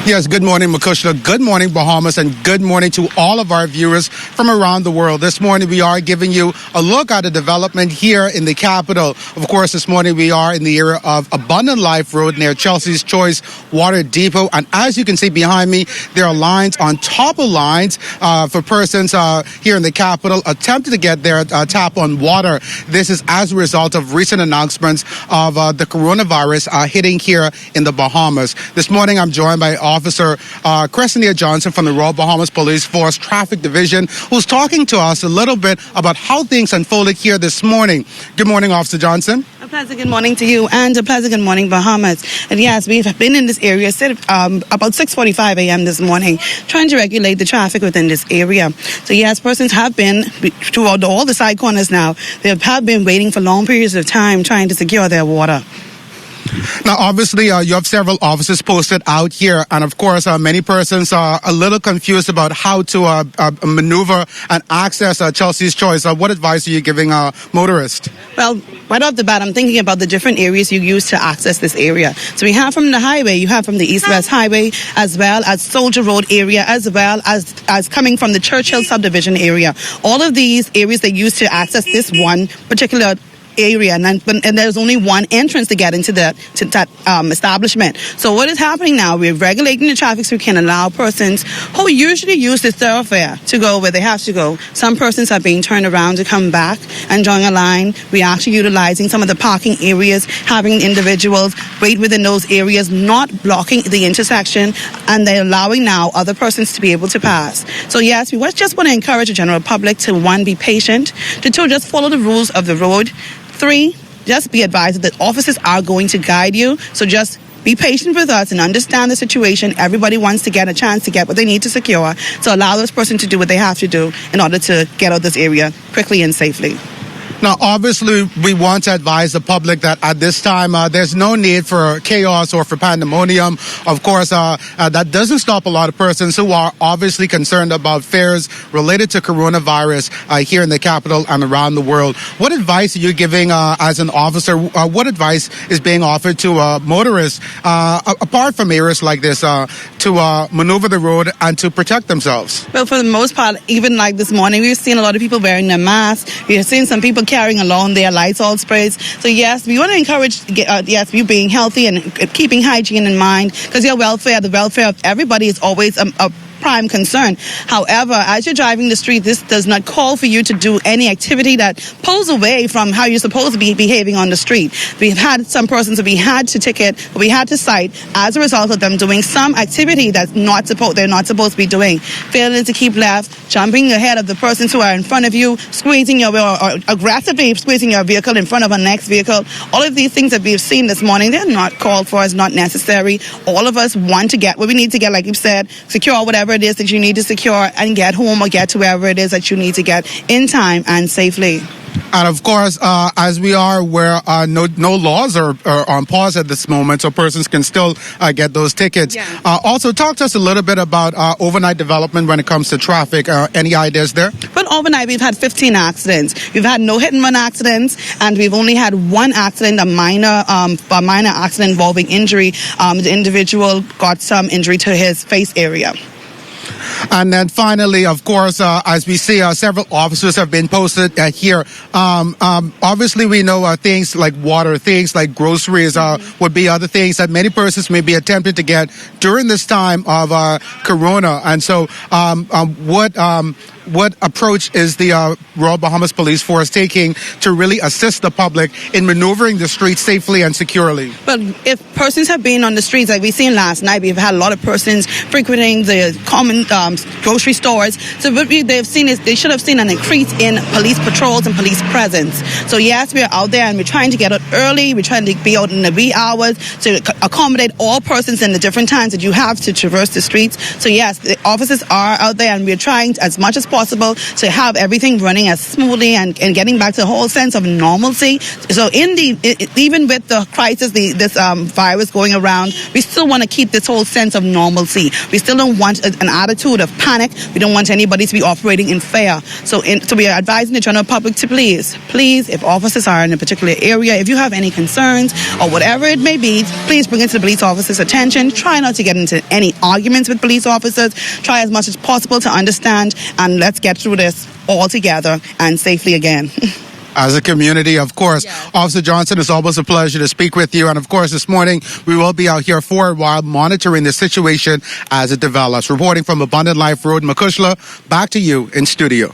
Yes, good morning, Makushla. Good morning, Bahamas, and good morning to all of our viewers from around the world. This morning, we are giving you a look at a development here in the capital. Of course, this morning, we are in the area of Abundant Life Road near Chelsea's Choice Water Depot. And as you can see behind me, there are lines on top of lines for persons here in the capital attempting to get their tap on water. This is as a result of recent announcements of the coronavirus hitting here in the Bahamas. This morning, I'm joined by Officer Cressenia Johnson from the Royal Bahamas Police Force Traffic Division, who's talking to us a little bit about how things unfolded here this morning. Good morning, Officer Johnson. A pleasant good morning to you and a pleasant good morning, Bahamas. And yes, we've been in this area about 6:45 a.m. this morning trying to regulate the traffic within this area. So yes, persons have been throughout all the side corners now. They have been waiting for long periods of time trying to secure their water. Now, obviously, you have several officers posted out here, and of course, many persons are a little confused about how to maneuver and access Chelsea's Choice. What advice are you giving motorists? Well, right off the bat, I'm thinking about the different areas you use to access this area. So we have from the highway, you have from the East-West Highway, as well as Soldier Road area, as well as coming from the Churchill subdivision area. All of these areas they use to access this one particular area, and there's only one entrance to get into that establishment. So what is happening now, we're regulating the traffic so we can allow persons who usually use the thoroughfare to go where they have to go. Some persons are being turned around to come back and join a line. We're actually utilizing some of the parking areas, having individuals wait within those areas, not blocking the intersection, and they're allowing now other persons to be able to pass. So yes, we just want to encourage the general public to, one, be patient, to two, just follow the rules of the road. 3, just be advised that officers are going to guide you. So just be patient with us and understand the situation. Everybody wants to get a chance to get what they need to secure. So allow this person to do what they have to do in order to get out of this area quickly and safely. Now, obviously, we want to advise the public that at this time, there's no need for chaos or for pandemonium. Of course, that doesn't stop a lot of persons who are obviously concerned about fears related to coronavirus here in the capital and around the world. What advice are you giving as an officer? What advice is being offered to motorists, apart from areas like this, to maneuver the road and to protect themselves? Well, for the most part, even like this morning, we've seen a lot of people wearing their masks. We've seen some people carrying along their Lysol sprays. So yes, we want to encourage, you being healthy and keeping hygiene in mind, because your welfare, the welfare of everybody is always a prime concern. However, as you're driving the street, this does not call for you to do any activity that pulls away from how you're supposed to be behaving on the street. We've had some persons that we had to ticket, we had to cite as a result of them doing some activity they're not supposed to be doing. Failing to keep left, jumping ahead of the persons who are in front of you, squeezing or aggressively squeezing your vehicle in front of a next vehicle. All of these things that we've seen this morning, they're not called for, it's not necessary. All of us want to get what we need to get, like you said, secure whatever it is that you need to secure and get home or get to wherever it is that you need to get in time and safely. And of course, as we are aware, no laws are on pause at this moment, so persons can still get those tickets. Yeah. Also, talk to us a little bit about overnight development when it comes to traffic. Any ideas there? Well, overnight we've had 15 accidents. We've had no hit-and-run accidents, and we've only had one accident, a minor accident involving injury. The individual got some injury to his face area. And then finally, of course, as we see, several officers have been posted here. Obviously, we know things like water, things like groceries would be other things that many persons may be attempting to get during this time of corona. And so what approach is the Royal Bahamas Police Force taking to really assist the public in maneuvering the streets safely and securely? Well, if persons have been on the streets, like we've seen last night, we've had a lot of persons frequenting the common grocery stores. So what they've seen is they should have seen an increase in police patrols and police presence. So yes, we're out there and we're trying to get out early. We're trying to be out in the wee hours to accommodate all persons in the different times that you have to traverse the streets. So yes, the officers are out there and we're trying as much as possible to have everything running as smoothly and getting back to the whole sense of normalcy. So even with the crisis, this virus going around, we still want to keep this whole sense of normalcy. We still don't want an attitude of panic. We don't want anybody to be operating in fear. So we are advising the general public to please, if officers are in a particular area, if you have any concerns or whatever it may be, please bring it to the police officers' attention. Try not to get into any arguments with police officers. Try as much as possible to understand, and let's get through this all together and safely again. As a community, of course. Yeah. Officer Johnson, it's always a pleasure to speak with you. And of course, this morning, we will be out here for a while monitoring the situation as it develops. Reporting from Abundant Life Road, Macushla, back to you in studio.